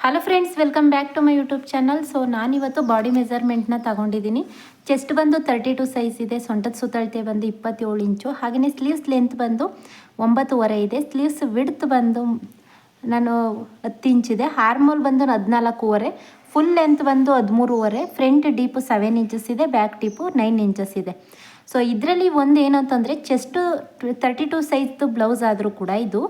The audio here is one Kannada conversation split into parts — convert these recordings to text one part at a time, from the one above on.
Hello friends, welcome back to my YouTube channel. So ನಾನಿವತ್ತು ಬಾಡಿ ಮೆಜರ್ಮೆಂಟ್ನ ತಗೊಂಡಿದ್ದೀನಿ. ಚೆಸ್ಟ್ ಬಂದು 32 ಸೈಜ್ ಇದೆ, ಸೊಂಟದ ಸುತ್ತಳತೆ ಬಂದು 27 ಇಂಚು. ಹಾಗೆಯೇ ಸ್ಲೀವ್ಸ್ ಲೆಂತ್ ಬಂದು 9.5 ಇದೆ. ಸ್ಲೀವ್ಸ್ ವಿಡ್ತ್ ಬಂದು ನಾನು 10 ಇಂಚಿದೆ. ಆರ್ಮೋಲ್ ಬಂದು 14.5, ಫುಲ್ ಲೆಂತ್ ಬಂದು 13.5, ಫ್ರಂಟ್ ಡೀಪು 7 ಇಂಚಸ್ ಇದೆ, ಬ್ಯಾಕ್ ಡೀಪು 9 ಇಂಚಸ್ ಇದೆ. ಸೊ ಇದರಲ್ಲಿ ಒಂದು ಏನು ಅಂತಂದರೆ, ಚೆಸ್ಟು 32 ಸೈಜ್ದು ಬ್ಲೌಸ್ ಆದರೂ ಕೂಡ ಇದು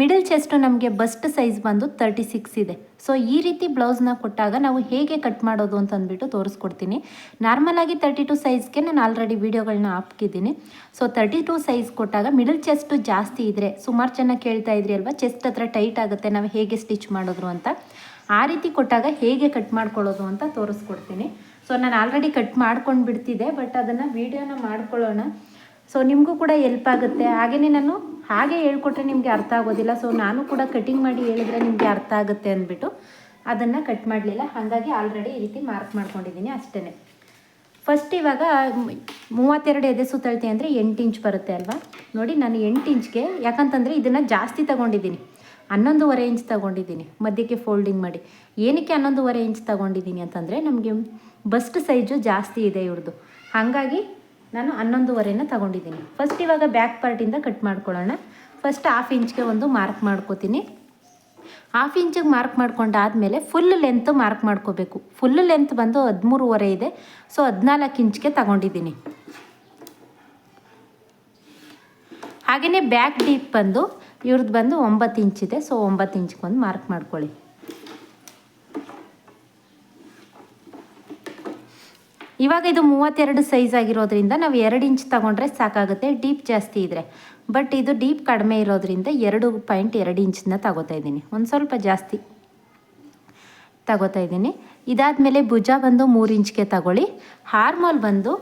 ಮಿಡಲ್ ಚೆಸ್ಟು ನಮಗೆ ಬಸ್ಟ್ ಸೈಜ್ ಬಂದು 36 ಇದೆ. ಸೊ ಈ ರೀತಿ ಬ್ಲೌಸ್ನ ಕೊಟ್ಟಾಗ ನಾವು ಹೇಗೆ ಕಟ್ ಮಾಡೋದು ಅಂತ ಅಂದ್ಬಿಟ್ಟು ತೋರಿಸ್ಕೊಡ್ತೀನಿ. ನಾರ್ಮಲಾಗಿ 32 ಸೈಜ್ಗೆ ನಾನು ಆಲ್ರೆಡಿ ವೀಡಿಯೋಗಳನ್ನ ಹಾಕಿದ್ದೀನಿ. ಸೊ 32 ಸೈಜ್ ಕೊಟ್ಟಾಗ ಮಿಡಲ್ ಚೆಸ್ಟು ಜಾಸ್ತಿ ಇದ್ದರೆ, ಸುಮಾರು ಜನ ಕೇಳ್ತಾ ಇದ್ರಿ ಅಲ್ವಾ, ಚೆಸ್ಟ್ ಹತ್ರ ಟೈಟ್ ಆಗುತ್ತೆ, ನಾವು ಹೇಗೆ ಸ್ಟಿಚ್ ಮಾಡಿದ್ರು ಅಂತ. ಆ ರೀತಿ ಕೊಟ್ಟಾಗ ಹೇಗೆ ಕಟ್ ಮಾಡ್ಕೊಳ್ಳೋದು ಅಂತ ತೋರಿಸ್ಕೊಡ್ತೀನಿ. ಸೊ ನಾನು ಆಲ್ರೆಡಿ ಕಟ್ ಮಾಡ್ಕೊಂಡು ಬಿಡ್ತಿದ್ದೆ, ಬಟ್ ಅದನ್ನು ವೀಡಿಯೋನ ಮಾಡ್ಕೊಳ್ಳೋಣ. ಸೊ ನಿಮಗೂ ಕೂಡ ಎಲ್ಪ್ ಆಗುತ್ತೆ. ಹಾಗೆಯೇ ನಾನು ಹಾಗೆ ಹೇಳ್ಕೊಟ್ರೆ ನಿಮಗೆ ಅರ್ಥ ಆಗೋದಿಲ್ಲ. ಸೊ ನಾನು ಕೂಡ ಕಟಿಂಗ್ ಮಾಡಿ ಹೇಳಿದ್ರೆ ನಿಮಗೆ ಅರ್ಥ ಆಗುತ್ತೆ ಅಂದ್ಬಿಟ್ಟು ಅದನ್ನು ಕಟ್ ಮಾಡಲಿಲ್ಲ. ಹಾಗಾಗಿ ಆಲ್ರೆಡಿ ಈ ರೀತಿ ಮಾರ್ಕ್ ಮಾಡ್ಕೊಂಡಿದ್ದೀನಿ ಅಷ್ಟೇ. ಫಸ್ಟ್ ಇವಾಗ 32 ಎದೆ ಸುತ್ತಳತೆ ಅಂದರೆ 8 ಇಂಚ್ ಬರುತ್ತೆ ಅಲ್ವಾ. ನೋಡಿ, ನಾನು 8 ಇಂಚ್ಗೆ, ಯಾಕಂತಂದರೆ ಇದನ್ನು ಜಾಸ್ತಿ ತೊಗೊಂಡಿದ್ದೀನಿ, 11.5 ಇಂಚ್ ತೊಗೊಂಡಿದ್ದೀನಿ ಮಧ್ಯಕ್ಕೆ ಫೋಲ್ಡಿಂಗ್ ಮಾಡಿ. ಏನಕ್ಕೆ 11.5 ಇಂಚ್ ತೊಗೊಂಡಿದ್ದೀನಿ ಅಂತಂದರೆ, ನಮಗೆ ಬಸ್ಟ್ ಸೈಜು ಜಾಸ್ತಿ ಇದೆ ಇವ್ರದ್ದು, ಹಾಗಾಗಿ ನಾನು 11.5ನ ತೊಗೊಂಡಿದ್ದೀನಿ. ಫಸ್ಟ್ ಇವಾಗ ಬ್ಯಾಕ್ ಪಾರ್ಟಿಂದ ಕಟ್ ಮಾಡ್ಕೊಳ್ಳೋಣ. ಫಸ್ಟ್ 1/2 ಇಂಚ್ಗೆ ಒಂದು ಮಾರ್ಕ್ ಮಾಡ್ಕೋತೀನಿ. 1/2 ಇಂಚಿಗೆ ಮಾರ್ಕ್ ಮಾಡ್ಕೊಂಡಾದಮೇಲೆ ಫುಲ್ ಲೆಂತ್ ಮಾರ್ಕ್ ಮಾಡ್ಕೋಬೇಕು. ಫುಲ್ ಲೆಂತ್ ಬಂದು 13.5 ಇದೆ. ಸೊ 14 ಇಂಚ್ಗೆ ತೊಗೊಂಡಿದ್ದೀನಿ. ಹಾಗೆಯೇ ಬ್ಯಾಕ್ ಡೀಪ್ ಬಂದು ಇವ್ರದ್ದು ಬಂದು 9 ಇಂಚಿದೆ. ಸೊ 9 ಇಂಚ್ಗೆ ಒಂದು ಮಾರ್ಕ್ ಮಾಡ್ಕೊಳ್ಳಿ. ಇವಾಗ ಇದು 32 ಸೈಜ್ ಆಗಿರೋದ್ರಿಂದ ನಾವು 2 ಇಂಚ್ ತೊಗೊಂಡ್ರೆ ಸಾಕಾಗುತ್ತೆ, ಡೀಪ್ ಜಾಸ್ತಿ ಇದ್ದರೆ. ಬಟ್ ಇದು ಡೀಪ್ ಕಡಿಮೆ ಇರೋದ್ರಿಂದ 2.2 ಇಂಚನ್ನ ತಗೋತಾ ಇದ್ದೀನಿ, ಒಂದು ಸ್ವಲ್ಪ ಜಾಸ್ತಿ ತಗೋತಾ ಇದ್ದೀನಿ. ಇದಾದಮೇಲೆ ಭುಜ ಬಂದು 3 ಇಂಚ್ಗೆ ತಗೊಳ್ಳಿ. ಹಾರ್ಮೋಲ್ ಬಂದು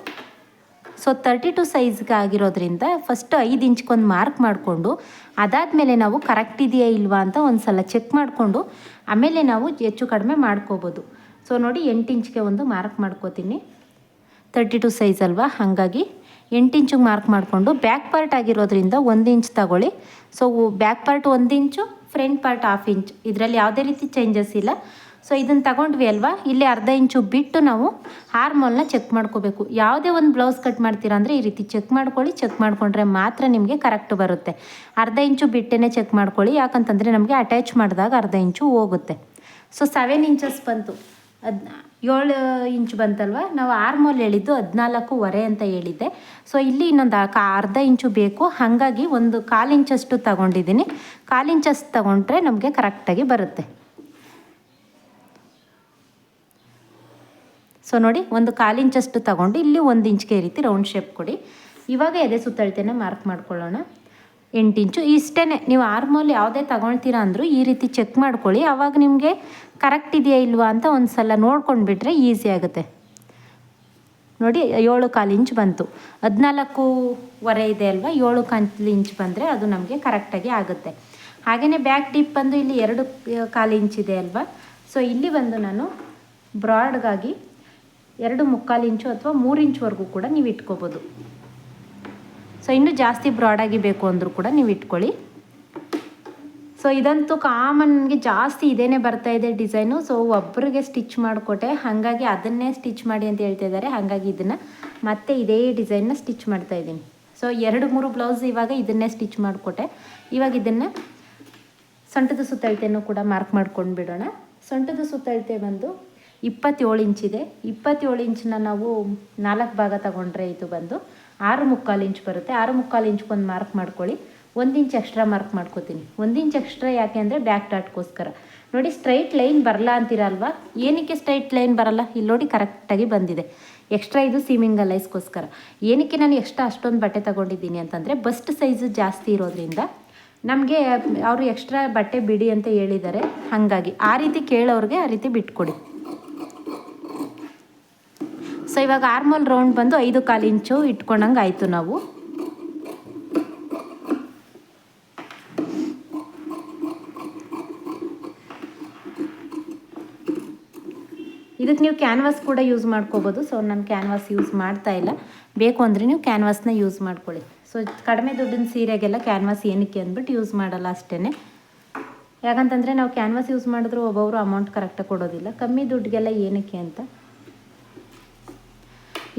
32 ಸೈಜ್ಗೆ ಆಗಿರೋದ್ರಿಂದ ಫಸ್ಟ್ 5 ಇಂಚ್ಗೊಂದು ಮಾರ್ಕ್ ಮಾಡಿಕೊಂಡು, ಅದಾದಮೇಲೆ ನಾವು ಕರೆಕ್ಟ್ ಇದೆಯಾ ಇಲ್ವಾ ಅಂತ ಒಂದು ಸಲ ಚೆಕ್ ಮಾಡಿಕೊಂಡು ಆಮೇಲೆ ನಾವು ಹೆಚ್ಚು ಕಡಿಮೆ ಮಾಡ್ಕೋಬೋದು. ಸೊ ನೋಡಿ, 8 ಇಂಚ್ಗೆ ಒಂದು ಮಾರ್ಕ್ ಮಾಡ್ಕೋತೀನಿ. 32 ಸೈಜ್ ಅಲ್ವಾ, ಹಾಗಾಗಿ 8 ಇಂಚಿಗೆ ಮಾರ್ಕ್ ಮಾಡಿಕೊಂಡು ಬ್ಯಾಕ್ ಪಾರ್ಟ್ ಆಗಿರೋದ್ರಿಂದ 1 ಇಂಚ್ ತಗೊಳ್ಳಿ. ಸೊ ಬ್ಯಾಕ್ ಪಾರ್ಟ್ 1 ಇಂಚು, ಫ್ರಂಟ್ ಪಾರ್ಟ್ 1/2 ಇಂಚ್, ಇದರಲ್ಲಿ ಯಾವುದೇ ರೀತಿ ಚೇಂಜಸ್ ಇಲ್ಲ. ಸೊ ಇದನ್ನು ತಗೊಂಡ್ವಿ ಅಲ್ವಾ, ಇಲ್ಲಿ ಅರ್ಧ ಇಂಚು ಬಿಟ್ಟು ನಾವು ಹಾರ್ಮೋಲ್ನ ಚೆಕ್ ಮಾಡ್ಕೋಬೇಕು. ಯಾವುದೇ ಒಂದು ಬ್ಲೌಸ್ ಕಟ್ ಮಾಡ್ತೀರಾ ಅಂದರೆ ಈ ರೀತಿ ಚೆಕ್ ಮಾಡ್ಕೊಳ್ಳಿ. ಚೆಕ್ ಮಾಡಿಕೊಂಡ್ರೆ ಮಾತ್ರ ನಿಮಗೆ ಕರೆಕ್ಟ್ ಬರುತ್ತೆ. ಅರ್ಧ ಇಂಚು ಬಿಟ್ಟೇ ಚೆಕ್ ಮಾಡ್ಕೊಳ್ಳಿ, ಯಾಕಂತಂದರೆ ನಮಗೆ ಅಟ್ಯಾಚ್ ಮಾಡಿದಾಗ ಅರ್ಧ ಇಂಚು ಹೋಗುತ್ತೆ. ಸೊ 7 ಇಂಚಸ್ ಬಂತು, 7 ಇಂಚ್ ಬಂತಲ್ವ. ನಾವು ಆರ್ಮೋಲ್ ಹೇಳಿದ್ದು 14.5 ಅಂತ ಹೇಳಿದ್ದೆ. ಸೊ ಇಲ್ಲಿ ಇನ್ನೊಂದು ಅರ್ಧ ಇಂಚು ಬೇಕು, ಹಾಗಾಗಿ ಒಂದು 1/4 ಇಂಚಷ್ಟು ತಗೊಂಡಿದ್ದೀನಿ. 1/4 ಇಂಚಷ್ಟು ತಗೊಂಡ್ರೆ ನಮಗೆ ಕರೆಕ್ಟಾಗಿ ಬರುತ್ತೆ. ಸೊ ನೋಡಿ, ಒಂದು 1/4 ಇಂಚಷ್ಟು ತಗೊಂಡು ಇಲ್ಲಿ 1 ಇಂಚ್ಗೆ ಈ ರೀತಿ ರೌಂಡ್ ಶೇಪ್ ಕೊಡಿ. ಇವಾಗ ಎದೆ ಸುತ್ತಳತೆನ ಮಾರ್ಕ್ ಮಾಡ್ಕೊಳ್ಳೋಣ. 8 ಇಂಚು ಇಷ್ಟೇ. ನೀವು ಆರ್ಮೋಲ್ ಯಾವುದೇ ತಗೊಳ್ತೀರಾ ಅಂದರೂ ಈ ರೀತಿ ಚೆಕ್ ಮಾಡ್ಕೊಳ್ಳಿ, ಆವಾಗ ನಿಮಗೆ ಕರೆಕ್ಟ್ ಇದೆಯಾ ಇಲ್ವಾ ಅಂತ ಒಂದು ಸಲ ನೋಡ್ಕೊಂಡು ಬಿಟ್ಟರೆ ಈಸಿ ಆಗುತ್ತೆ. ನೋಡಿ, 7.25 ಇಂಚ್ ಬಂತು. 14.5 ಇದೆ ಅಲ್ವಾ, 7.25 ಇಂಚ್ ಬಂದರೆ ಅದು ನಮಗೆ ಕರೆಕ್ಟಾಗಿ ಆಗುತ್ತೆ. ಹಾಗೆಯೇ ಬ್ಯಾಕ್ ಡೀಪ್ ಬಂದು ಇಲ್ಲಿ 2.25 ಇಂಚ್ ಇದೆ ಅಲ್ವಾ. ಸೊ ಇಲ್ಲಿ ಬಂದು ನಾನು ಬ್ರಾಡ್ಗಾಗಿ 2.25 ಇಂಚು ಅಥವಾ 3 ಇಂಚ್ವರೆಗೂ ಕೂಡ ನೀವು ಇಟ್ಕೋಬೋದು. ಸೊ ಇನ್ನೂ ಜಾಸ್ತಿ ಬ್ರಾಡಾಗಿ ಬೇಕು ಅಂದರೂ ಕೂಡ ನೀವು ಇಟ್ಕೊಳ್ಳಿ. ಸೊ ಇದಂತೂ ಕಾಮನ್ಗೆ ಜಾಸ್ತಿ ಇದೇನೇ ಬರ್ತಾ ಇದೆ ಡಿಸೈನು. ಸೊ ಒಬ್ಬರಿಗೆ ಸ್ಟಿಚ್ ಮಾಡಿಕೊಟ್ಟೆ, ಹಾಗಾಗಿ ಅದನ್ನೇ ಸ್ಟಿಚ್ ಮಾಡಿ ಅಂತ ಹೇಳ್ತಾ ಇದ್ದಾರೆ. ಹಾಗಾಗಿ ಇದನ್ನು ಮತ್ತೆ ಇದೇ ಡಿಸೈನ್ನ ಸ್ಟಿಚ್ ಮಾಡ್ತಾಯಿದ್ದೀನಿ. ಸೊ 2-3 ಬ್ಲೌಸ್ ಇವಾಗ ಇದನ್ನೇ ಸ್ಟಿಚ್ ಮಾಡಿಕೊಟ್ಟೆ. ಇವಾಗ ಇದನ್ನು ಸೊಂಟದ ಸುತ್ತಳತೆಯನ್ನು ಕೂಡ ಮಾರ್ಕ್ ಮಾಡ್ಕೊಂಡು ಬಿಡೋಣ. ಸೊಂಟದ ಸುತ್ತಳತೆ ಬಂದು 27 ಇಂಚಿದೆ. 27 ಇಂಚನ್ನ ನಾವು 4 ಭಾಗ ತಗೊಂಡ್ರೆ ಇದು ಬಂದು 6.25 ಇಂಚ್ ಬರುತ್ತೆ. 6.25 ಇಂಚ್ಗೊಂದು ಮಾರ್ಕ್ ಮಾಡ್ಕೊಳ್ಳಿ. 1 ಇಂಚ್ ಎಕ್ಸ್ಟ್ರಾ ಮಾರ್ಕ್ ಮಾಡ್ಕೋತೀನಿ. 1 ಇಂಚ್ ಎಕ್ಸ್ಟ್ರಾ ಯಾಕೆ ಅಂದರೆ ಬ್ಯಾಕ್ ಡಾಟ್ಗೋಸ್ಕರ. ನೋಡಿ, ಸ್ಟ್ರೈಟ್ ಲೈನ್ ಬರಲ್ಲ ಅಂತೀರಲ್ವಾ, ಏನಕ್ಕೆ ಸ್ಟ್ರೈಟ್ ಲೈನ್ ಬರಲ್ಲ, ಇಲ್ಲಿ ನೋಡಿ ಕರೆಕ್ಟಾಗಿ ಬಂದಿದೆ. ಎಕ್ಸ್ಟ್ರಾ ಇದು ಸೀಮಿಂಗ್ ಲೈಸ್ಗೋಸ್ಕರ. ಏನಕ್ಕೆ ನಾನು ಎಕ್ಸ್ಟ್ರಾ ಅಷ್ಟೊಂದು ಬಟ್ಟೆ ತೊಗೊಂಡಿದ್ದೀನಿ ಅಂತಂದರೆ, ಬಸ್ಟ್ ಸೈಜು ಜಾಸ್ತಿ ಇರೋದ್ರಿಂದ ನಮಗೆ ಅವರು ಎಕ್ಸ್ಟ್ರಾ ಬಟ್ಟೆ ಬಿಡಿ ಅಂತ ಹೇಳಿದ್ದಾರೆ. ಹಾಗಾಗಿ ಆ ರೀತಿ ಕೇಳೋರಿಗೆ ಆ ರೀತಿ ಬಿಟ್ಕೊಡಿ. ಸೊ ಇವಾಗ ಆರ್ಮೋಲ್ ರೌಂಡ್ ಬಂದು 5.25 ಇಂಚು ಇಟ್ಕೊಂಡಂಗೆ ಆಯಿತು. ನಾವು ಇದಕ್ಕೆ ನೀವು ಕ್ಯಾನ್ವಾಸ್ ಕೂಡ ಯೂಸ್ ಮಾಡ್ಕೋಬೋದು. ಸೊ ನಾನು ಕ್ಯಾನ್ವಾಸ್ ಯೂಸ್ ಮಾಡ್ತಾ ಇಲ್ಲ, ಬೇಕು ಅಂದರೆ ನೀವು ಕ್ಯಾನ್ವಾಸ್ನ ಯೂಸ್ ಮಾಡ್ಕೊಳ್ಳಿ. ಸೊ ಕಡಿಮೆ ದುಡ್ಡಿನ ಸೀರೆಗೆಲ್ಲ ಕ್ಯಾನ್ವಾಸ್ ಏನಕ್ಕೆ ಅಂದ್ಬಿಟ್ಟು ಯೂಸ್ ಮಾಡಲ್ಲ ಅಷ್ಟೇ. ಯಾಕಂತಂದರೆ ನಾವು ಕ್ಯಾನ್ವಾಸ್ ಯೂಸ್ ಮಾಡಿದ್ರು ಒಬ್ಬೊಬ್ಬರು ಅಮೌಂಟ್ ಕರೆಕ್ಟಾಗಿ ಕೊಡೋದಿಲ್ಲ, ಕಮ್ಮಿ ದುಡ್ಡಿಗೆಲ್ಲ ಏನಕ್ಕೆ ಅಂತ.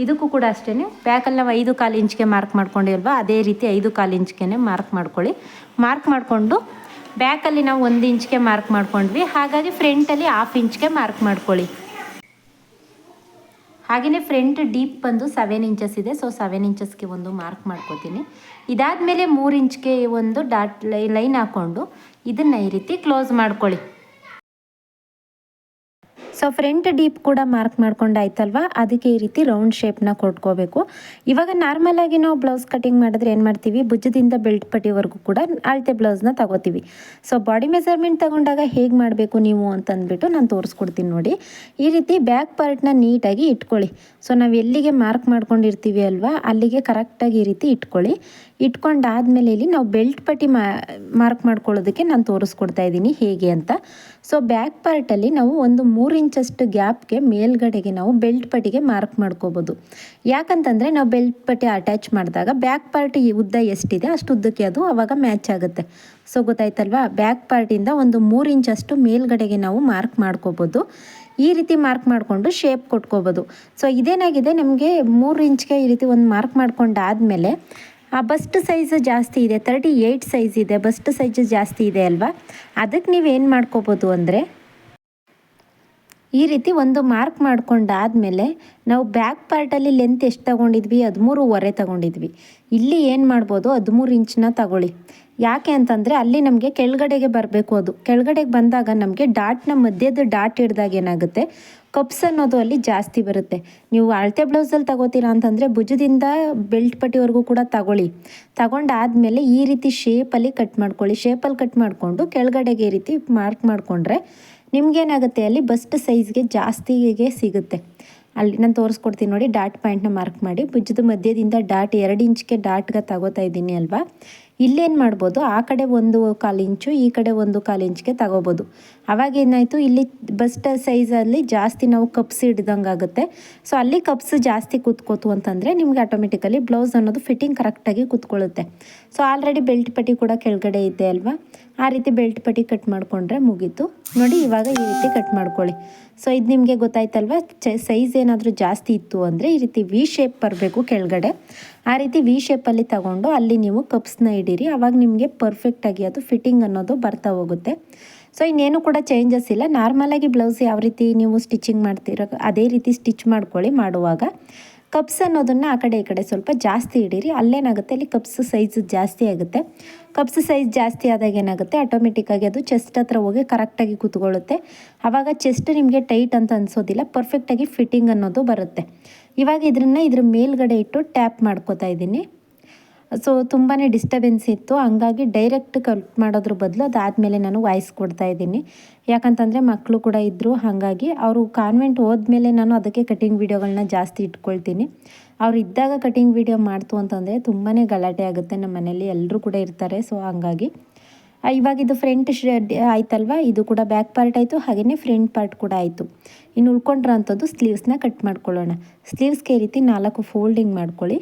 ಇದಕ್ಕೂ ಕೂಡ ಅಷ್ಟೇ, ಬ್ಯಾಕಲ್ಲಿ ನಾವು 5/4 ಇಂಚ್ಗೆ ಮಾರ್ಕ್ ಮಾಡ್ಕೊಂಡಿಲ್ವಾ, ಅದೇ ರೀತಿ 5/4 ಇಂಚ್ಗೆ ಮಾರ್ಕ್ ಮಾಡ್ಕೊಳ್ಳಿ. ಮಾರ್ಕ್ ಮಾಡಿಕೊಂಡು ಬ್ಯಾಕಲ್ಲಿ ನಾವು 1 ಇಂಚ್ಗೆ ಮಾರ್ಕ್ ಮಾಡ್ಕೊಂಡ್ವಿ, ಹಾಗಾಗಿ ಫ್ರಂಟಲ್ಲಿ 1/2 ಇಂಚ್ಗೆ ಮಾರ್ಕ್ ಮಾಡ್ಕೊಳ್ಳಿ. ಹಾಗೆಯೇ ಫ್ರಂಟ್ ಡೀಪ್ ಬಂದು 7 ಇಂಚಸ್ ಇದೆ, ಸೊ 7 ಇಂಚಸ್ಗೆ ಒಂದು ಮಾರ್ಕ್ ಮಾಡ್ಕೋತೀನಿ. ಇದಾದಮೇಲೆ 3 ಇಂಚ್ಗೆ ಒಂದು ಡಾಟ್ ಲೈನ್ ಹಾಕ್ಕೊಂಡು ಇದನ್ನು ಈ ರೀತಿ ಕ್ಲೋಸ್ ಮಾಡ್ಕೊಳ್ಳಿ. ಸೊ ಫ್ರಂಟ್ ಡೀಪ್ ಕೂಡ ಮಾರ್ಕ್ ಮಾಡ್ಕೊಂಡಾಯ್ತಲ್ವ, ಅದಕ್ಕೆ ಈ ರೀತಿ ರೌಂಡ್ ಶೇಪ್ನ ಕೊಟ್ಕೋಬೇಕು. ಇವಾಗ ನಾರ್ಮಲಾಗಿ ನಾವು ಬ್ಲೌಸ್ ಕಟಿಂಗ್ ಮಾಡಿದ್ರೆ ಏನು ಮಾಡ್ತೀವಿ, ಭುಜದಿಂದ ಬೆಲ್ಟ್ ಪಟ್ಟಿವರೆಗೂ ಕೂಡ ಅಳತೆ ಬ್ಲೌಸ್ನ ತಗೋತೀವಿ. ಸೊ ಬಾಡಿ ಮೆಜರ್ಮೆಂಟ್ ತಗೊಂಡಾಗ ಹೇಗೆ ಮಾಡಬೇಕು ನೀವು ಅಂತಂದ್ಬಿಟ್ಟು ನಾನು ತೋರಿಸ್ಕೊಡ್ತೀನಿ ನೋಡಿ. ಈ ರೀತಿ ಬ್ಯಾಕ್ ಪಾರ್ಟ್ನ ನೀಟಾಗಿ ಇಟ್ಕೊಳ್ಳಿ. ಸೊ ನಾವು ಎಲ್ಲಿಗೆ ಮಾರ್ಕ್ ಮಾಡ್ಕೊಂಡಿರ್ತೀವಿ ಅಲ್ವಾ, ಅಲ್ಲಿಗೆ ಕರೆಕ್ಟಾಗಿ ಈ ರೀತಿ ಇಟ್ಕೊಳ್ಳಿ. ಇಟ್ಕೊಂಡಾದ್ಮೇಲೆ ಇಲ್ಲಿ ನಾವು ಬೆಲ್ಟ್ ಪಟ್ಟಿ ಮಾರ್ಕ್ ಮಾಡ್ಕೊಳ್ಳೋದಕ್ಕೆ ನಾನು ತೋರಿಸ್ಕೊಡ್ತಾ ಇದ್ದೀನಿ ಹೇಗೆ ಅಂತ. ಸೊ ಬ್ಯಾಕ್ ಪಾರ್ಟಲ್ಲಿ ನಾವು ಒಂದು 3 ಇಂಚಷ್ಟು ಗ್ಯಾಪ್ಗೆ ಮೇಲ್ಗಡೆಗೆ ನಾವು ಬೆಲ್ಟ್ ಪಟ್ಟಿಗೆ ಮಾರ್ಕ್ ಮಾಡ್ಕೋಬೋದು. ಯಾಕಂತಂದರೆ ನಾವು ಬೆಲ್ಟ್ ಪಟ್ಟಿ ಅಟ್ಯಾಚ್ ಮಾಡಿದಾಗ ಬ್ಯಾಕ್ ಪಾರ್ಟ್ ಉದ್ದ ಎಷ್ಟಿದೆ ಅಷ್ಟು ಉದ್ದಕ್ಕೆ ಅದು ಆವಾಗ ಮ್ಯಾಚ್ ಆಗುತ್ತೆ. ಸೊ ಗೊತ್ತಾಯ್ತಲ್ವಾ, ಬ್ಯಾಕ್ ಪಾರ್ಟಿಂದ ಒಂದು 3 ಇಂಚಷ್ಟು ಮೇಲ್ಗಡೆಗೆ ನಾವು ಮಾರ್ಕ್ ಮಾಡ್ಕೋಬೋದು. ಈ ರೀತಿ ಮಾರ್ಕ್ ಮಾಡಿಕೊಂಡು ಶೇಪ್ ಕೊಟ್ಕೋಬೋದು. ಸೊ ಇದೇನಾಗಿದೆ, ನಮಗೆ 3 ಇಂಚ್ಗೆ ಈ ರೀತಿ ಒಂದು ಮಾರ್ಕ್ ಮಾಡ್ಕೊಂಡಾದಮೇಲೆ ಆ ಬಸ್ಟ್ ಸೈಜ್ ಜಾಸ್ತಿ ಇದೆ, 38 ಸೈಜ್ ಇದೆ, ಬಸ್ಟ್ ಸೈಜ್ ಜಾಸ್ತಿ ಇದೆ ಅಲ್ವಾ, ಅದಕ್ಕೆ ನೀವೇನು ಮಾಡ್ಕೋಬೋದು ಅಂದರೆ ಈ ರೀತಿ ಒಂದು ಮಾರ್ಕ್ ಮಾಡ್ಕೊಂಡಾದಮೇಲೆ ನಾವು ಬ್ಯಾಕ್ ಪಾರ್ಟಲ್ಲಿ ಲೆಂತ್ ಎಷ್ಟು ತೊಗೊಂಡಿದ್ವಿ, 13.5 ತೊಗೊಂಡಿದ್ವಿ. ಇಲ್ಲಿ ಏನು ಮಾಡ್ಬೋದು, 13 ಇಂಚನ್ನ ತಗೊಳ್ಳಿ. ಯಾಕೆ ಅಂತಂದರೆ ಅಲ್ಲಿ ನಮಗೆ ಕೆಳಗಡೆಗೆ ಬರಬೇಕು. ಅದು ಕೆಳಗಡೆಗೆ ಬಂದಾಗ ನಮಗೆ ಡಾಟ್ನ ಮಧ್ಯದ ಡಾಟ್ ಹಿಡ್ದಾಗ ಏನಾಗುತ್ತೆ, ಕಪ್ಸ್ ಅನ್ನೋದು ಅಲ್ಲಿ ಜಾಸ್ತಿ ಬರುತ್ತೆ. ನೀವು ಅಳತೆ ಬ್ಲೌಸಲ್ಲಿ ತಗೋತೀರಾ ಅಂತಂದರೆ ಭುಜದಿಂದ ಬೆಲ್ಟ್ ಪಟ್ಟಿವರೆಗೂ ಕೂಡ ತಗೊಂಡಾದಮೇಲೆ ಈ ರೀತಿ ಶೇಪಲ್ಲಿ ಕಟ್ ಮಾಡ್ಕೊಳ್ಳಿ. ಶೇಪಲ್ಲಿ ಕಟ್ ಮಾಡಿಕೊಂಡು ಕೆಳಗಡೆಗೆ ಈ ರೀತಿ ಮಾರ್ಕ್ ಮಾಡಿಕೊಂಡ್ರೆ ನಿಮಗೇನಾಗುತ್ತೆ, ಅಲ್ಲಿ ಬಸ್ಟ್ ಸೈಜ್ಗೆ ಜಾಸ್ತಿಗೆ ಸಿಗುತ್ತೆ. ಅಲ್ಲಿ ನಾನು ತೋರಿಸ್ಕೊಡ್ತೀನಿ ನೋಡಿ. ಡಾಟ್ ಪಾಯಿಂಟ್ನ ಮಾರ್ಕ್ ಮಾಡಿ ಭುಜದ ಮಧ್ಯದಿಂದ ಡಾಟ್ 2 ಇಂಚ್ಗೆ ಡಾಟ್ಗೆ ತಗೋತಾ ಇದ್ದೀನಿ ಅಲ್ವಾ, ಇಲ್ಲೇನು ಮಾಡ್ಬೋದು, ಆ ಕಡೆ 1/4 ಇಂಚು, ಈ ಕಡೆ 1/4 ಇಂಚ್ಗೆ ತಗೋಬೋದು. ಅವಾಗ ಏನಾಯಿತು, ಇಲ್ಲಿ ಬಸ್ಟ್ ಸೈಜಲ್ಲಿ ಜಾಸ್ತಿ ನಾವು ಕಪ್ಸ್ ಹಿಡ್ದಂಗೆ ಆಗುತ್ತೆ. ಸೊ ಅಲ್ಲಿ ಕಪ್ಸ್ ಜಾಸ್ತಿ ಕೂತ್ಕೋತು ಅಂತಂದರೆ ನಿಮಗೆ ಆಟೋಮೆಟಿಕಲಿ ಬ್ಲೌಸ್ ಅನ್ನೋದು ಫಿಟ್ಟಿಂಗ್ ಕರೆಕ್ಟಾಗಿ ಕೂತ್ಕೊಳ್ಳುತ್ತೆ. ಸೊ ಆಲ್ರೆಡಿ ಬೆಲ್ಟ್ ಪಟ್ಟಿ ಕೂಡ ಕೆಳಗಡೆ ಇದೆ ಅಲ್ವಾ, ಆ ರೀತಿ ಬೆಲ್ಟ್ ಪಟ್ಟಿ ಕಟ್ ಮಾಡಿಕೊಂಡ್ರೆ ಮುಗೀತು ನೋಡಿ. ಇವಾಗ ಈ ರೀತಿ ಕಟ್ ಮಾಡ್ಕೊಳ್ಳಿ. ಸೊ ಇದು ನಿಮಗೆ ಗೊತ್ತಾಯ್ತಲ್ವ, ಸೈಜ್ ಏನಾದರೂ ಜಾಸ್ತಿ ಇತ್ತು ಅಂದರೆ ಈ ರೀತಿ ವಿ ಶೇಪ್ ಬರಬೇಕು ಕೆಳಗಡೆ. ಆ ರೀತಿ ವಿ ಶೇಪಲ್ಲಿ ತಗೊಂಡು ಅಲ್ಲಿ ನೀವು ಕಪ್ಸ್ನ ಇಡೀರಿ, ಆವಾಗ ನಿಮಗೆ ಪರ್ಫೆಕ್ಟಾಗಿ ಅದು ಫಿಟ್ಟಿಂಗ್ ಅನ್ನೋದು ಬರ್ತಾ ಹೋಗುತ್ತೆ. ಸೊ ಇನ್ನೇನು ಕೂಡ ಚೇಂಜಸ್ ಇಲ್ಲ. ನಾರ್ಮಲಾಗಿ ಬ್ಲೌಸ್ ಯಾವ ರೀತಿ ನೀವು ಸ್ಟಿಚಿಂಗ್ ಮಾಡ್ತೀರೋ ಅದೇ ರೀತಿ ಸ್ಟಿಚ್ ಮಾಡ್ಕೊಳ್ಳಿ. ಮಾಡುವಾಗ ಕಪ್ಸ್ ಅನ್ನೋದನ್ನು ಆ ಕಡೆ ಈ ಕಡೆ ಸ್ವಲ್ಪ ಜಾಸ್ತಿ ಇಡೀರಿ. ಅಲ್ಲೇನಾಗುತ್ತೆ, ಅಲ್ಲಿ ಕಪ್ಸ್ ಸೈಜ್ ಜಾಸ್ತಿ ಆಗುತ್ತೆ. ಕಪ್ಸ್ ಸೈಜ್ ಜಾಸ್ತಿ ಆದಾಗ ಏನಾಗುತ್ತೆ, ಆಟೋಮೆಟಿಕ್ಕಾಗಿ ಅದು ಚೆಸ್ಟ್ ಹತ್ರ ಹೋಗಿ ಕರೆಕ್ಟಾಗಿ ಕೂತ್ಕೊಳ್ಳುತ್ತೆ. ಆವಾಗ ಚೆಸ್ಟ್ ನಿಮಗೆ ಟೈಟ್ ಅಂತ ಅನಿಸೋದಿಲ್ಲ, ಪರ್ಫೆಕ್ಟಾಗಿ ಫಿಟ್ಟಿಂಗ್ ಅನ್ನೋದು ಬರುತ್ತೆ. ಇವಾಗ ಇದ್ರ ಮೇಲ್ಗಡೆ ಇಟ್ಟು ಟ್ಯಾಪ್ ಮಾಡ್ಕೋತಾ ಇದ್ದೀನಿ. ಸೊ ತುಂಬಾ ಡಿಸ್ಟರ್ಬೆನ್ಸ್ ಇತ್ತು, ಹಂಗಾಗಿ ಡೈರೆಕ್ಟ್ ಕಟ್ ಮಾಡೋದ್ರ ಬದಲು ಅದಾದಮೇಲೆ ನಾನು ವಾಯ್ಸ್ ಕೊಡ್ತಾ ಇದ್ದೀನಿ. ಯಾಕಂತಂದರೆ ಮಕ್ಕಳು ಕೂಡ ಇದ್ದರು, ಹಾಗಾಗಿ ಅವರು ಕಾನ್ವೆಂಟ್ ಹೋದ್ಮೇಲೆ ನಾನು ಅದಕ್ಕೆ ಕಟಿಂಗ್ ವೀಡಿಯೋಗಳನ್ನ ಜಾಸ್ತಿ ಇಟ್ಕೊಳ್ತೀನಿ. ಅವ್ರು ಇದ್ದಾಗ ಕಟಿಂಗ್ ವೀಡಿಯೋ ಮಾಡ್ತು ಅಂತಂದರೆ ತುಂಬಾ ಗಲಾಟೆ ಆಗುತ್ತೆ. ನಮ್ಮ ಮನೇಲಿ ಎಲ್ಲರೂ ಕೂಡ ಇರ್ತಾರೆ. ಸೊ ಹಂಗಾಗಿ ಇವಾಗ ಇದು ಫ್ರಂಟ್ ಆಯ್ತಲ್ವ, ಇದು ಕೂಡ ಬ್ಯಾಕ್ ಪಾರ್ಟ್ ಆಯಿತು, ಹಾಗೆಯೇ ಫ್ರಂಟ್ ಪಾರ್ಟ್ ಕೂಡ ಆಯಿತು. ಇನ್ನು ಉಳ್ಕೊಂಡಿರೋಂಥದ್ದು ಸ್ಲೀವ್ಸ್ನ ಕಟ್ ಮಾಡ್ಕೊಳ್ಳೋಣ. ಸ್ಲೀವ್ಸ್ಗೆ ಈ ರೀತಿ 4 ಫೋಲ್ಡಿಂಗ್ ಮಾಡ್ಕೊಳ್ಳಿ.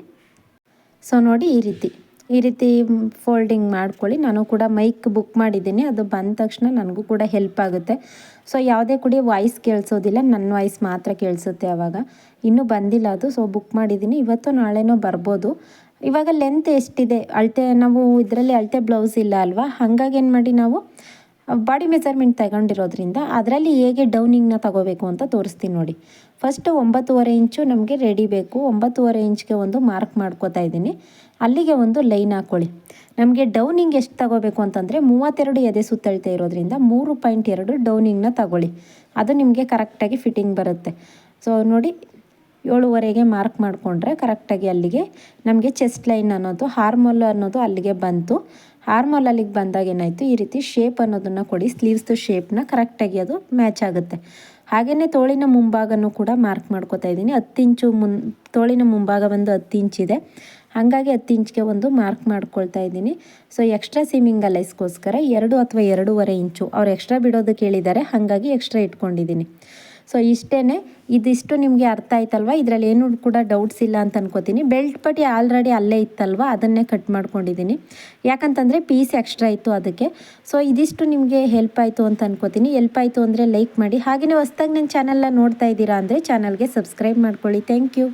ಸೊ ನೋಡಿ ಈ ರೀತಿ ಫೋಲ್ಡಿಂಗ್ ಮಾಡ್ಕೊಳ್ಳಿ. ನಾನು ಕೂಡ ಮೈಕ್ ಬುಕ್ ಮಾಡಿದ್ದೀನಿ, ಅದು ಬಂದ ತಕ್ಷಣ ನನಗೂ ಕೂಡ ಹೆಲ್ಪ್ ಆಗುತ್ತೆ. ಸೊ ಯಾವುದೇ ಕೂಡ ವಾಯ್ಸ್ ಕೇಳಿಸೋದಿಲ್ಲ, ನನ್ನ ವಾಯ್ಸ್ ಮಾತ್ರ ಕೇಳಿಸುತ್ತೆ. ಆವಾಗ ಇನ್ನೂ ಬಂದಿಲ್ಲ ಅದು, ಸೊ ಬುಕ್ ಮಾಡಿದ್ದೀನಿ. ಇವತ್ತು ನಾಳೆನೋ ಬರ್ಬೋದು. ಇವಾಗ ಲೆಂತ್ ಎಷ್ಟಿದೆ ಅಳತೆ, ನಾವು ಇದರಲ್ಲಿ ಅಳತೆ ಬ್ಲೌಸ್ ಇಲ್ಲ ಅಲ್ವಾ, ಹಾಗಾಗಿ ಏನು ಮಾಡಿ ನಾವು ಬಾಡಿ ಮೆಜರ್ಮೆಂಟ್ ತಗೊಂಡಿರೋದ್ರಿಂದ ಅದರಲ್ಲಿ ಹೇಗೆ ಡೌನಿಂಗ್ನ ತಗೋಬೇಕು ಅಂತ ತೋರಿಸ್ತೀನಿ ನೋಡಿ. ಫಸ್ಟು 9.5 ಇಂಚು ನಮಗೆ ರೆಡಿ ಬೇಕು. 9.5 ಇಂಚ್ಗೆ ಒಂದು ಮಾರ್ಕ್ ಮಾಡ್ಕೋತಾ ಇದ್ದೀನಿ. ಅಲ್ಲಿಗೆ ಒಂದು ಲೈನ್ ಹಾಕ್ಕೊಳ್ಳಿ. ನಮಗೆ ಡೌನಿಂಗ್ ಎಷ್ಟು ತಗೋಬೇಕು ಅಂತಂದರೆ 32 ಎದೆ ಸುತ್ತಳತೆ ಇರೋದ್ರಿಂದ 3.2 ಡೌನಿಂಗ್ನ ತಗೊಳ್ಳಿ. ಅದು ನಿಮಗೆ ಕರೆಕ್ಟಾಗಿ ಫಿಟ್ಟಿಂಗ್ ಬರುತ್ತೆ. ಸೊ ನೋಡಿ 7.5ಗೆ ಮಾರ್ಕ್ ಮಾಡಿಕೊಂಡ್ರೆ ಕರೆಕ್ಟಾಗಿ ಅಲ್ಲಿಗೆ ನಮಗೆ ಚೆಸ್ಟ್ ಲೈನ್ ಅನ್ನೋದು, ಹಾರ್ಮೋಲ್ ಅನ್ನೋದು ಅಲ್ಲಿಗೆ ಬಂತು. ಹಾರ್ಮೋಲ್ ಅಲ್ಲಿಗೆ ಬಂದಾಗ ಏನಾಯಿತು, ಈ ರೀತಿ ಶೇಪ್ ಅನ್ನೋದನ್ನು ಕೊಡಿ. ಸ್ಲೀವ್ಸ್ದು ಶೇಪ್ನ ಕರೆಕ್ಟಾಗಿ ಅದು ಮ್ಯಾಚ್ ಆಗುತ್ತೆ. ಹಾಗೆಯೇ ತೋಳಿನ ಮುಂಭಾಗನೂ ಕೂಡ ಮಾರ್ಕ್ ಮಾಡ್ಕೋತಾ ಇದ್ದೀನಿ. 10 ಇಂಚು ತೋಳಿನ ಮುಂಭಾಗ ಬಂದು 10 ಇಂಚಿದೆ, ಹಾಗಾಗಿ 10 ಇಂಚ್ಗೆ ಒಂದು ಮಾರ್ಕ್ ಮಾಡ್ಕೊಳ್ತಾ ಇದ್ದೀನಿ. ಸೊ ಎಕ್ಸ್ಟ್ರಾ ಸೀಮಿಂಗ್ ಅಲೈಸ್ಗೋಸ್ಕರ 2 ಅಥವಾ 2.5 ಇಂಚು ಅವ್ರು ಎಕ್ಸ್ಟ್ರಾ ಬಿಡೋದಕ್ಕೆ ಹೇಳಿದ್ದಾರೆ, ಹಾಗಾಗಿ ಎಕ್ಸ್ಟ್ರಾ ಇಟ್ಕೊಂಡಿದ್ದೀನಿ. ಸೊ ಇಷ್ಟೇ, ಇದಿಷ್ಟು ನಿಮಗೆ ಅರ್ಥ ಆಯ್ತಲ್ವ. ಇದರಲ್ಲಿ ಏನು ಕೂಡ ಡೌಟ್ಸ್ ಇಲ್ಲ ಅಂತ ಅನ್ಕೋತೀನಿ. ಬೆಲ್ಟ್ ಪಟ್ಟಿ ಆಲ್ರೆಡಿ ಅಲ್ಲೇ ಇತ್ತಲ್ವ, ಅದನ್ನೇ ಕಟ್ ಮಾಡ್ಕೊಂಡಿದ್ದೀನಿ. ಯಾಕಂತಂದರೆ ಪೀಸ್ ಎಕ್ಸ್ಟ್ರಾ ಇತ್ತು ಅದಕ್ಕೆ. ಸೊ ಇದಿಷ್ಟು ನಿಮಗೆ ಹೆಲ್ಪ್ ಆಯಿತು ಅಂತ ಅನ್ಕೋತೀನಿ. ಹೆಲ್ಪ್ ಆಯಿತು ಅಂದರೆ ಲೈಕ್ ಮಾಡಿ. ಹಾಗೆಯೇ ಹೊಸ್ದಾಗಿ ನನ್ನ ಚಾನಲ್ನ ನೋಡ್ತಾ ಇದ್ದೀರಾ ಅಂದರೆ ಚಾನಲ್ಗೆ ಸಬ್ಸ್ಕ್ರೈಬ್ ಮಾಡ್ಕೊಳ್ಳಿ. Thank you.